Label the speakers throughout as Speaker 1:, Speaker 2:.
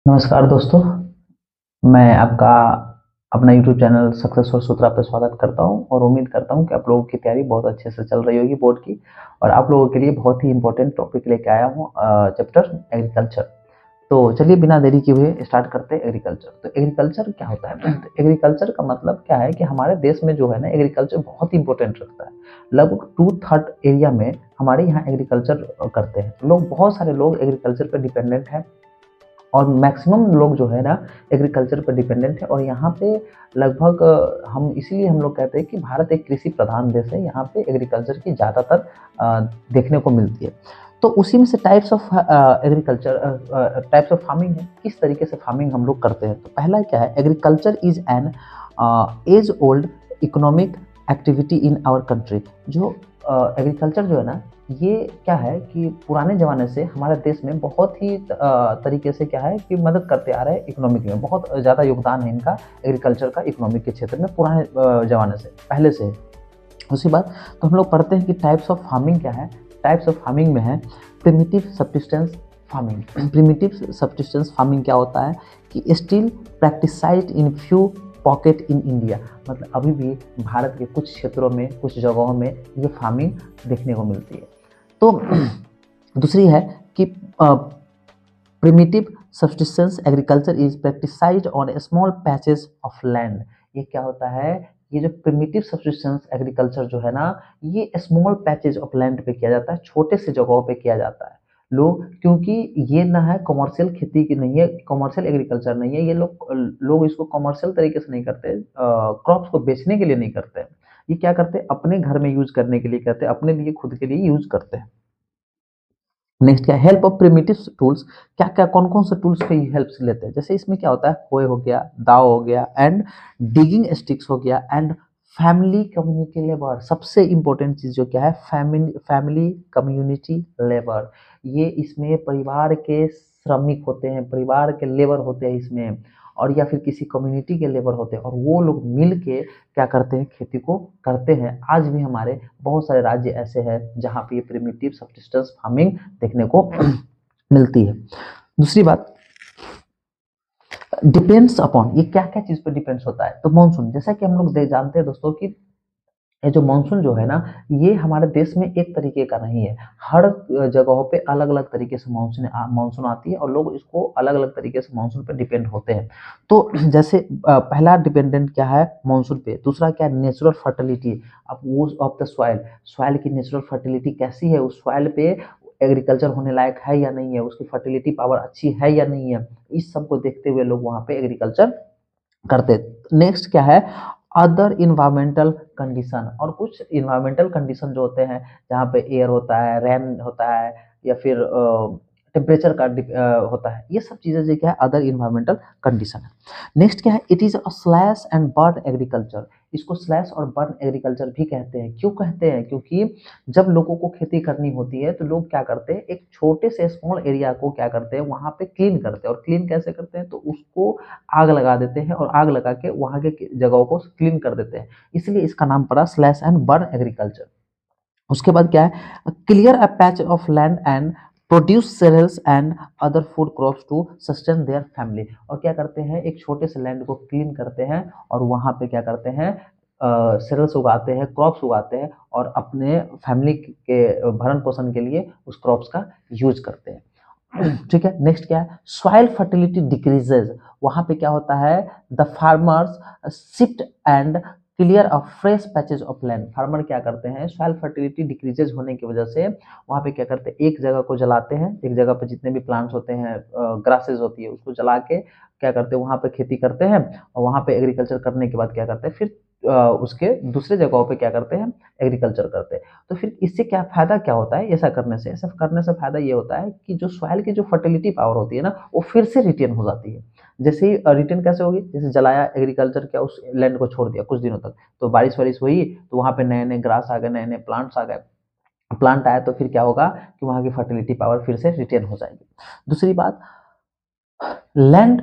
Speaker 1: नमस्कार दोस्तों। मैं आपका अपना YouTube चैनल सक्सेसफुल सूत्रा पे स्वागत करता हूं और उम्मीद करता हूं कि आप लोगों की तैयारी बहुत अच्छे से चल रही होगी बोर्ड की। और आप लोगों के लिए बहुत ही इंपॉर्टेंट टॉपिक लेके आया हूं, चैप्टर एग्रीकल्चर। तो चलिए बिना देरी किए हुए स्टार्ट करते हैं एग्रीकल्चर। तो एग्रीकल्चर क्या होता है? तो एग्रीकल्चर का मतलब क्या है कि हमारे देश में जो है ना, एग्रीकल्चर बहुत इंपॉर्टेंट रखता है। लगभग 2/3 एरिया में हमारे यहाँ एग्रीकल्चर करते हैं लोग। बहुत सारे लोग एग्रीकल्चर पर डिपेंडेंट हैं और मैक्सिमम लोग जो है ना एग्रीकल्चर पर डिपेंडेंट है। और यहाँ पे लगभग हम इसीलिए हम लोग कहते हैं कि भारत एक कृषि प्रधान देश है। यहाँ पे एग्रीकल्चर की ज़्यादातर देखने को मिलती है। तो उसी में से types of agriculture, types of farming है, किस तरीके से फार्मिंग हम लोग करते हैं। तो पहला क्या है, agriculture is an age old economic activity in our country. जो एग्रीकल्चर जो है ना, ये क्या है कि पुराने ज़माने से हमारे देश में बहुत ही तरीके से क्या है कि मदद करते आ रहे हैं। इकोनॉमिक में बहुत ज़्यादा योगदान है इनका, एग्रीकल्चर का इकोनॉमिक के क्षेत्र में पुराने ज़माने से पहले से है। उसी बात तो हम लोग पढ़ते हैं कि टाइप्स ऑफ फार्मिंग क्या है। टाइप्स ऑफ फार्मिंग में है primitive subsistence farming. Primitive subsistence farming क्या होता है कि still practised in few pocket in India. मतलब अभी भी भारत के कुछ क्षेत्रों में, कुछ जगहों में ये फार्मिंग देखने को मिलती है। तो दूसरी है कि primitive subsistence agriculture is practised on small patches of land. ये क्या होता है, ये जो प्रिमिटिव सब्सिस्टेंस एग्रीकल्चर जो है ना, ये स्मॉल पैचेज ऑफ लैंड पे किया जाता है, छोटे से जगहों पे किया जाता है। लोग, क्योंकि ये ना है कमर्शियल खेती की नहीं है, कमर्शियल एग्रीकल्चर नहीं है। ये लोग इसको कमर्शियल तरीके से नहीं करते, क्रॉप्स को बेचने के लिए नहीं करते। ये क्या करते हैं, अपने घर में यूज करने के लिए करते हैं, अपने लिए खुद के लिए यूज करते हैं। नेक्स्ट क्या, हेल्प ऑफ प्रिमिटिव टूल्स। क्या क्या कौन कौन से टूल्स पे हेल्प लेते हैं, जैसे इसमें क्या होता है, होए हो गया, दाव हो गया, एंड डिगिंग स्टिक्स हो गया, एंड फैमिली कम्युनिटी लेबर। सबसे इंपॉर्टेंट चीज जो क्या है, फैमिली कम्युनिटी लेबर। ये इसमें परिवार के श्रमिक होते हैं, परिवार के लेबर होते हैं इसमें, और या फिर किसी कम्युनिटी के लेबर होते हैं, और वो लोग मिल के क्या करते हैं, खेती को करते हैं। आज भी हमारे बहुत सारे राज्य ऐसे हैं जहाँ पे ये प्रिमिटिव सब्सिस्टेंस फार्मिंग देखने को मिलती है। दूसरी बात, डिपेंड्स अपॉन, ये क्या क्या चीज पे डिपेंड्स होता है। तो मानसून, जैसा कि हम लोग जानते हैं दोस्तों कि ये जो मानसून जो है ना, ये हमारे देश में एक तरीके का नहीं है। हर जगहों पे अलग अलग तरीके से मानसून आती है, और लोग इसको अलग अलग तरीके से मानसून पे डिपेंड होते हैं। तो जैसे पहला डिपेंडेंट क्या है मानसून पे, दूसरा क्या है, नेचुरल फर्टिलिटी। अब वो ऑफ द सॉइल, सॉइल की नेचुरल फर्टिलिटी कैसी है, उस सॉइल पे एग्रीकल्चर होने लायक है या नहीं है, उसकी फर्टिलिटी पावर अच्छी है या नहीं है। इस सब को देखते हुए लोग वहाँ पे एग्रीकल्चर करते। नेक्स्ट क्या है, अदर इन्वायरमेंटल कंडीशन। और कुछ इन्वायरमेंटल कंडीशन जो होते हैं, जहाँ पे एयर होता है, रेन होता है, या फिर टेम्परेचर का होता है, ये सब चीजें जो क्या है, अदर इन्वायरमेंटल कंडीशन है। नेक्स्ट क्या है, it is a slash and burn agriculture. इसको स्लैश और बर्न एग्रीकल्चर भी कहते हैं। क्यों कहते हैं, क्योंकि जब लोगों को खेती करनी होती है तो लोग क्या करते हैं, एक छोटे से स्मॉल एरिया को क्या करते हैं, वहां पे क्लीन करते हैं। और क्लीन कैसे करते हैं, तो उसको आग लगा देते हैं, और आग लगा के वहां के जगहों को क्लीन कर देते हैं। इसलिए इसका नाम पड़ा स्लैश एंड बर्न एग्रीकल्चर। उसके बाद क्या है, clear a patch of land and produce cereals and other food crops to sustain their family. और क्या करते हैं, एक छोटे से लैंड को क्लीन करते हैं, और वहां पे क्या करते हैं, cereals उगाते हैं, क्रॉप्स उगाते हैं, और अपने फैमिली के भरण पोषण के लिए उस क्रॉप्स का यूज करते हैं। ठीक है। नेक्स्ट क्या है, सॉइल फर्टिलिटी डिक्रीजेज। वहां पे क्या होता है, the farmers shift and clear a fresh patches of land. Farmer क्या करते हैं, सॉइल फर्टिलिटी डिक्रीजेज होने की वजह से वहां पे क्या करते हैं, एक जगह को जलाते हैं, एक जगह पे जितने भी प्लांट्स होते हैं, ग्रासेज होती है, उसको जला के क्या करते हैं, वहां पे खेती करते हैं। और वहां पे एग्रीकल्चर करने के बाद क्या करते हैं, फिर उसके दूसरे जगहों पे क्या करते हैं, एग्रीकल्चर करते हैं। तो फिर इससे क्या फायदा क्या होता है, ऐसा करने से फायदा ये होता है कि जो सॉइल की जो फर्टिलिटी पावर होती है ना, वो फिर से रिटेन हो जाती है। जैसे ही रिटेन कैसे होगी, जैसे जलाया, एग्रीकल्चर किया, उस लैंड को छोड़ दिया कुछ दिनों तक, तो बारिश वारिश हुई, तो वहां पे नए नए ग्रास आ गए, नए नए प्लांट्स आ गए। प्लांट आया तो फिर क्या होगा कि वहां की फर्टिलिटी पावर फिर से रिटेन हो जाएगी। दूसरी बात, लैंड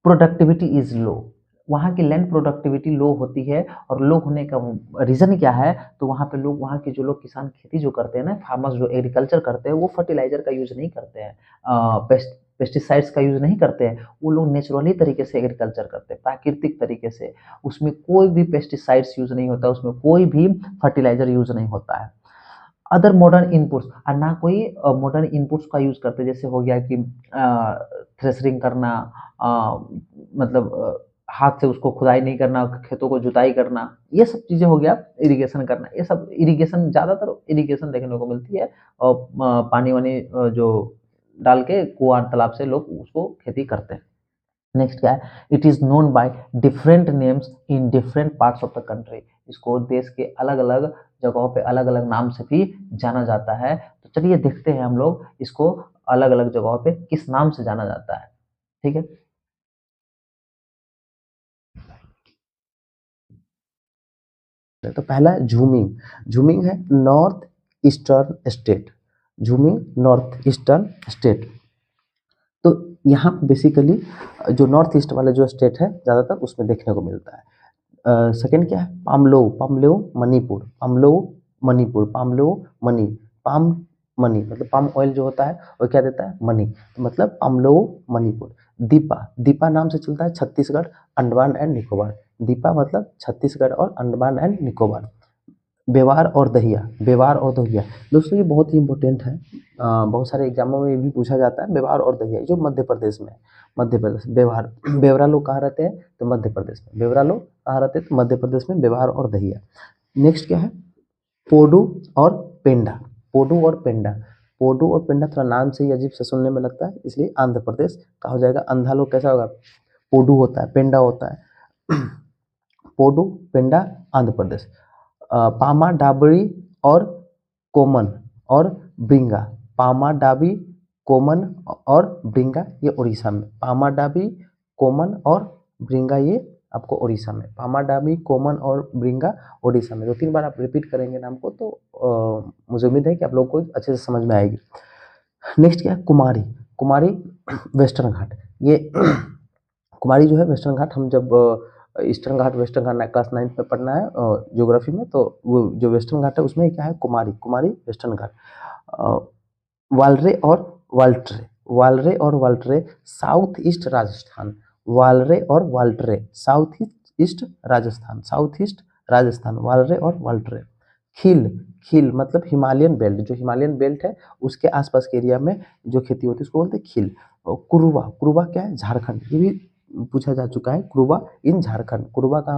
Speaker 1: प्रोडक्टिविटी इज लो। वहाँ की लैंड प्रोडक्टिविटी लो होती है, और लो होने का रीजन क्या है, तो वहाँ पे लोग, वहाँ के जो लोग किसान खेती जो करते हैं ना, फार्मर्स जो एग्रीकल्चर करते हैं, वो फर्टिलाइजर का यूज नहीं करते हैं, पेस्टिसाइड्स का यूज नहीं करते हैं, वो लोग नेचुरली तरीके से एग्रीकल्चर करते हैं, प्राकृतिक तरीके से। उसमें कोई भी पेस्टिसाइड्स यूज नहीं होता, उसमें कोई भी फर्टिलाइजर यूज नहीं होता है। अदर मॉडर्न इनपुट्स, और ना कोई मॉडर्न इनपुट्स का यूज करते, जैसे हो गया कि थ्रेशरिंग करना, मतलब हाथ से उसको खुदाई नहीं करना, खेतों को जुताई करना, ये सब चीजें हो गया। इरिगेशन करना, ये सब इरिगेशन, ज्यादातर इरिगेशन देखने को मिलती है, और पानी वानी जो डाल के कुआं तालाब से लोग उसको खेती करते हैं। नेक्स्ट क्या है, it is known by different names in different parts of the country. इसको देश के अलग अलग जगहों पे अलग अलग नाम से भी जाना जाता है। तो चलिए देखते हैं हम लोग इसको अलग अलग जगहों पे किस नाम से जाना जाता है। ठीक है,
Speaker 2: तो पहला है झूमिंग। झूमिंग है नॉर्थ ईस्टर्न स्टेट। झूमिंग नॉर्थ ईस्टर्न स्टेट। तो यहाँ बेसिकली जो नॉर्थ ईस्ट वाले जो स्टेट है ज़्यादातर उसमें देखने को मिलता है। सेकंड क्या है, पामलो। पामलो मणिपुर। पामलो मणिपुर। पामलो मनी। पाम मनी मतलब पाम ऑयल जो होता है वो क्या देता है, मनी। तो मतलब पामलो मणिपुर। दीपा। दीपा नाम से चलता है छत्तीसगढ़, अंडमान एंड निकोबार। दीपा मतलब छत्तीसगढ़ और अंडमान एंड निकोबार। व्यवहार और दहिया। व्यवहार और दहिया दोस्तों ये बहुत ही इंपॉर्टेंट है, बहुत सारे एग्जामों में भी पूछा जाता है। व्यवहार और दहिया जो मध्य प्रदेश में है। मध्य प्रदेश व्यवहार। बेवरा लोग कहाँ रहते हैं, तो मध्य प्रदेश में। बेवरा लोग कहाँ रहते हैं, तो मध्य प्रदेश में। व्यवहार और दहिया। नेक्स्ट क्या है, पोडू और पेंडा। पोडू और पेंडा। पोडू और पेंडा थोड़ा नाम से ही अजीब से सुनने में लगता है, इसलिए आंध्र प्रदेश का हो जाएगा। अंधा लोग कैसा होगा, पोडू होता है, पेंडा होता है। पोडू पेंडा आंध्र प्रदेश। पामा डाबरी और कोमन और ब्रिंगा। पामा डाबी, कोमन और ब्रिंगा ये उड़ीसा में। पामा डाबी, कोमन और ब्रिंगा ये आपको उड़ीसा में। पामा डाबी, कोमन और ब्रिंगा उड़ीसा में। 2-3 बार आप रिपीट करेंगे नाम को तो मुझे उम्मीद है कि आप लोग को अच्छे से समझ में आएगी। नेक्स्ट क्या है, कुमारी। कुमारी वेस्टर्न घाट। ये कुमारी जो है वेस्टर्न घाट, हम जब ईस्टर्न घाट वेस्टर्न घाट क्लास 9th में पढ़ना है ज्योग्राफी में, तो वो जो वेस्टर्न घाट है उसमें क्या है, कुमारी। कुमारी वेस्टर्न घाट। वालरे और वाल्ट्रे। वालरे और वाल्ट्रे साउथ ईस्ट राजस्थान। वालरे और वाल्ट्रे south east Rajasthan. South east Rajasthan. वालरे और वाल्ट्रे। खील। खील मतलब हिमालयन बेल्ट, जो हिमालयन बेल्ट है उसके आसपास के एरिया में जो खेती होती है उसको बोलते हैं खील। और कुरुबा। कुरुबा क्या है, झारखंड। ये भी पूछा जा चुका है, कुरुबा इन झारखंड। कुरुबा का